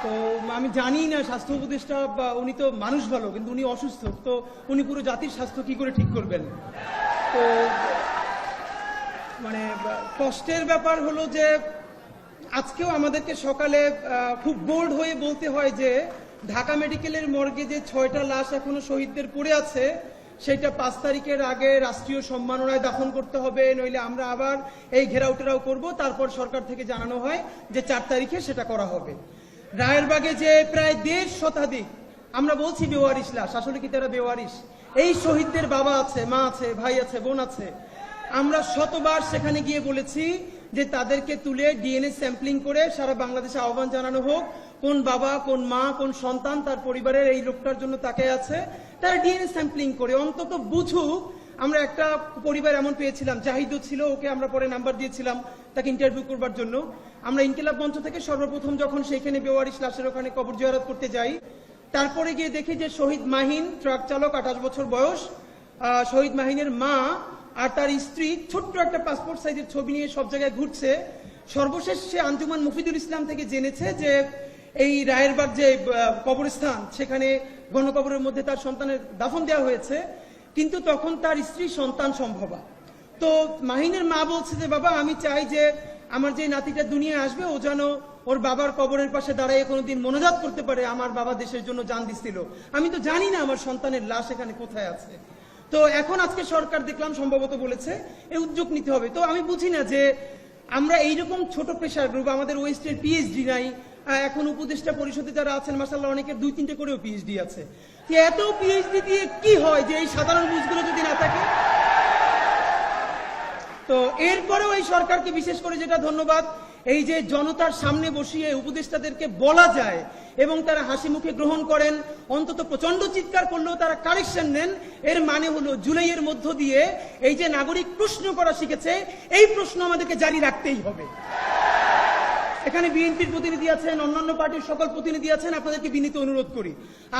তো আমি জানি না স্বাস্থ্য উপদেষ্টা বা উনি তো মানুষ ভালো, কিন্তু উনি অসুস্থ, তো উনি পুরো জাতির স্বাস্থ্য কি করে ঠিক করবেন? তো মানে কষ্টের ব্যাপার হলো যে আজকেও আমাদেরকে সকালে খুব বোল্ড হয়ে বলতে হয় যে ঢাকা মেডিকেলের মর্গে যে 6টা লাশ এখনো শহীদদের পড়ে আছে সেটা 5 তারিখের আগে রাষ্ট্রীয় সম্মাননায় দাফন করতে হবে, নইলে আমরা আবার এই ঘেরাও টেরাও করবো। তারপর সরকার থেকে জানানো হয় যে 4 তারিখে সেটা করা হবে। রায়েরবাগে যে প্রায় 1.5 শতাধিক, আমরা বলছি বেওয়ারিশ লাশ, আসলে কি তারা বেওয়ারিশ? এই শহীদদের বাবা আছে, মা আছে, ভাই আছে, বোন আছে। আমরা শতবার সেখানে গিয়ে বলেছি যে তাদেরকে তুলে ডিএনএ স্যাম্পলিং করে সারা বাংলাদেশে আহ্বান জানানো হোক, কোন বাবা, কোন মা, কোন সন্তান তার পরিবারের এই লোকটার জন্য তাকিয়ে আছে, তারা ডিএনএ স্যাম্পলিং করে অন্তত বুঝুক। আমরা একটা পরিবার এমন পেয়েছিলাম, জাহিদও ছিল, ওকে আমরা পরে নাম্বার দিয়েছিলাম তাকে ইন্টারভিউ করবার জন্য। আমরা ইনকিলাব মঞ্চ থেকে সর্বপ্রথম যখন সেইখানে বেওয়ারিশ লাশের ওখানে কবর জিয়ারত করতে যাই, তারপরে গিয়ে দেখি যে শহীদ মাহিন ট্রাক চালক, 28 বছর বয়স, শহীদ মাহিনের মা আর তার স্ত্রী ছোট্ট একটা পাসপোর্ট সাইজের ছবি নিয়ে সব জায়গায় ঘুরছে। সর্বশেষ সে আঞ্জুমান মুফিদুল ইসলাম থেকে জেনেছে যে এই রায়েরবাগ যে কবরস্থান সেখানে গণকবরের মধ্যে তার সন্তানের দাফন দেওয়া হয়েছে, কিন্তু তখন তার স্ত্রী সন্তান সম্ভবা। তো মাহিনের মা বলছে যে বাবা, আমি চাই যে আমার যে নাতিটা দুনিয়ায় আসবে ও যেন ওর বাবার কবরের পাশে দাঁড়িয়ে কোনোদিন মনোজাত করতে পারে, আমার বাবা দেশের জন্য জান দিছিল, আমি তো জানি না আমার সন্তানের লাশ এখানে কোথায় আছে। তো এখন আজকে সরকার দেখলাম সম্ভবত বলেছে এই উদ্যোগ নিতে হবে। তো আমি বুঝি না যে আমরা এইরকম ছোট প্রেশার গ্রুপ, আমাদের ওয়েস্টের পিএইচডি নাই, এখন উপদেষ্টা পরিষদে যারা আছেন মাশাআল্লাহ অনেকের 2-3টে করেও পিএইচডি আছে। এত পিএইচডি দিয়ে কি হয় যে এই সাধারণ বুঝগুলো যদি না থাকে? তো এরপরেও এই সরকারকে বিশেষ করে যেটা ধন্যবাদ, এই যে জনতার সামনে বসিয়ে উপদেষ্টাদেরকে বলা যায় এবং তারা হাসি মুখে গ্রহণ করেন, অন্তত প্রচন্ড চিৎকার করলেও তারা কারেকশন নেন। এর মানে হলো জুলাইয়ের মধ্য দিয়ে এই যে নাগরিক প্রশ্ন করা শিখেছে, এই প্রশ্ন আমাদেরকে জারি রাখতেই হবে। এখানে বিএনপির প্রতিনিধি আছেন, অন্যান্য পার্টির সকল প্রতিনিধি আছেন, আপনাদেরকে বিনীত অনুরোধ করি,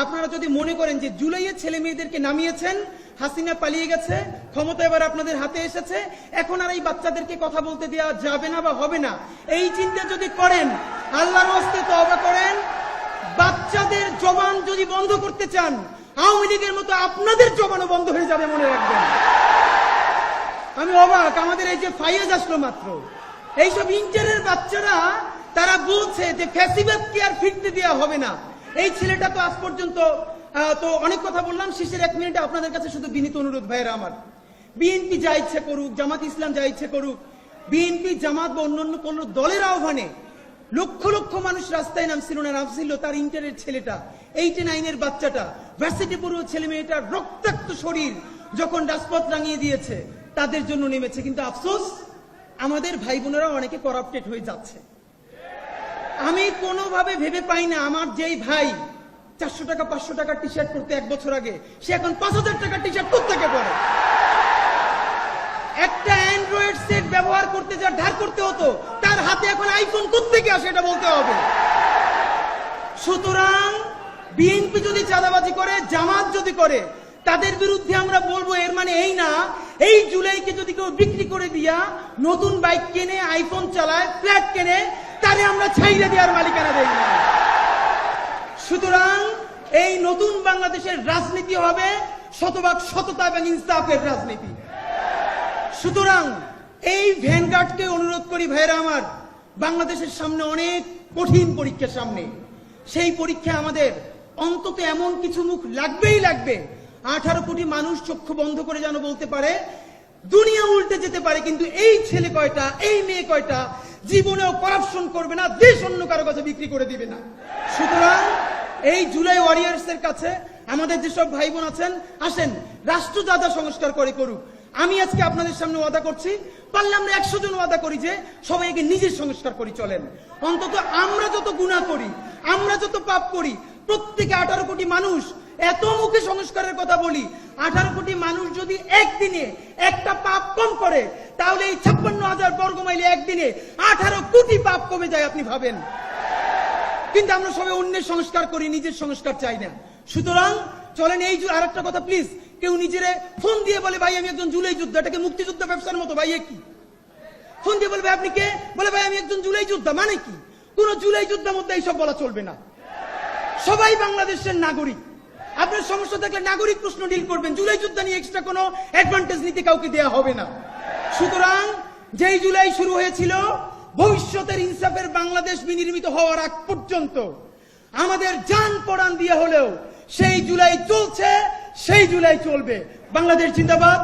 আপনারা যদি মনে করেন যে জুলাইয়ে ছেলে মেয়েদেরকে নামিয়েছেন, হাসিনা পালিয়ে গেছে, ক্ষমতা এবার আপনাদের হাতে এসেছে, এখন আর এই বাচ্চাদেরকে কথা বলতে দেওয়া যাবে না বা হবে না, এই চিন্তা যদি করেন, আল্লাহর হস্তে তওবা করেন। বাচ্চাদের জবান যদি বন্ধ করতে চান, আওয়ামী লীগের মতো আপনাদের জবানও বন্ধ হয়ে যাবে, মনে রাখবেন। আমি অবাক, আমাদের এই যে ফাইয়াজ আসলো মাত্র, এইসব ইন্টারের বাচ্চারা তারা বলছে যে ফ্যাসিবাদকে আর ফিরতে দেওয়া হবে না। এই ছেলেটা তো আজ পর্যন্ত তো অনেক কথা বললাম, শেষের 1 মিনিটে আপনাদের কাছে শুধু বিনীত অনুরোধ ভাইয়েরা আমার, বিএনপি যা ইচ্ছে করুক, জামাত ইসলাম যা ইচ্ছে করুক, বিএনপি জামাত বা অন্যান্য কোন দলের আহ্বানে লক্ষ লক্ষ মানুষ রাস্তায় নামছিল না? নামছিল তার ইন্টারের ছেলেটা, 89-এর বাচ্চাটা, ভার্সিটি পড়ুয়া ছেলে মেয়েটার রক্তাক্ত শরীর যখন রাজপথ রাঙিয়ে দিয়েছে, তাদের জন্য নেমেছে। কিন্তু আফসোস, আমাদের ভাই বোনেরা অনেকে করাপ্টেড হয়ে যাচ্ছে। আমি কোনোভাবে ভেবে পাই না আমার যেই ভাই 400 টাকা 500 টাকার টি শার্ট পরতে 1 বছর আগে, সে এখন 5000 টাকার টি শার্ট কোত্থেকে পরে? একটা অ্যান্ড্রয়েড সেট ব্যবহার করতে যা ধার করতে হতো, তার হাতে এখন আইফোন কোত্থেকে আসে এটা বলতে হবে। সুতরাং বিএনপি যদি চাঁদাবাজি করে, জামাত যদি করে, তাদের বিরুদ্ধে আমরা বলবো। এর মানে এই না এই জুলাইকে যদি কেউ বিক্রি করে দিয়া নতুন বাইক কেনে, আইফোন চালায়, ফ্ল্যাট কেনে, তারে আমরা ছাইরে দেওয়ার মালিকানা দেই না। সুতরাং এই নতুন বাংলাদেশের রাজনীতি হবে শতভাগ সততা এবং ইনসাফের রাজনীতি। সুতরাং এই ভ্যানগার্ডকে অনুরোধ করি ভাইরা আমার, বাংলাদেশের সামনে অনেক কঠিন পরীক্ষার সামনে, সেই পরীক্ষা আমাদের অন্তত এমন কিছু মুখ লাগবেই লাগবে, 18 কোটি মানুষ চক্ষু বন্ধ করে যেন বলতে পারে দুনিয়া উল্টে যেতে পারে, কিন্তু এই ছেলে কয়টা, এই মেয়ে কয়টা জীবনেও করাপশন করবে না, দেশ অন্য কারো কাছে বিক্রি করে দিবে না। সুতরাং এই জুলাই ওয়ারিয়ার্স এর কাছে আমাদের যেসব ভাই বোন আছেন, আসেন রাষ্ট্র যা যা সংস্কার করে করুক। আমি আজকে আপনাদের সামনে ওয়াদা করছি, পারলে আমরা 100 জন ওয়াদা করি যে সবাইকে নিজের সংস্কার করি চলেন। অন্তত আমরা যত গুনাহ করি, আমরা যত পাপ করি, প্রত্যেকে 18 কোটি মানুষ এত মুখে সংস্কারের কথা বলি, 18 কোটি মানুষ যদি একদিনে একটা পাপ কম করে, তাহলে এই 56,000 বর্গ মাইলে একদিনে 18 কোটি পাপ কমে যায়, আপনি ভাবেন। কিন্তু আমরা সবাই অন্যের সংস্কার করি, নিজের সংস্কার চাই না। সুতরাং চলেন এই আর একটা কথা প্লিজ, কেউ নিজেরে ফোন দিয়ে বলে ভাই আমি একজন জুলাই যোদ্ধা, এটাকে মুক্তিযোদ্ধা ব্যবসার মতো। ভাই কি ফোন দিয়ে বলবে আপনি কে? বলে ভাই আমি একজন জুলাই যোদ্ধা, মানে কি? কোন জুলাই যোদ্ধার মধ্যে এইসব বলা চলবে না। সবাই বাংলাদেশের নাগরিক। আপনার সমস্যা থাকলে নাগরিক প্রশ্ন ডিল করবেন, জুলাই যোদ্ধা নিয়ে এক্সট্রা কোনো অ্যাডভান্টেজ নিতে কাউকে দেয়া হবে না। সুতরাং যেই জুলাই শুরু হয়েছিল, ভবিষ্যতের ইনসাফের বাংলাদেশ বিনির্মিত হওয়ার আগ পর্যন্ত আমাদের জান পরাণ দিয়ে হলেও সেই জুলাই চলছে, সেই জুলাই চলবে। বাংলাদেশ জিন্দাবাদ।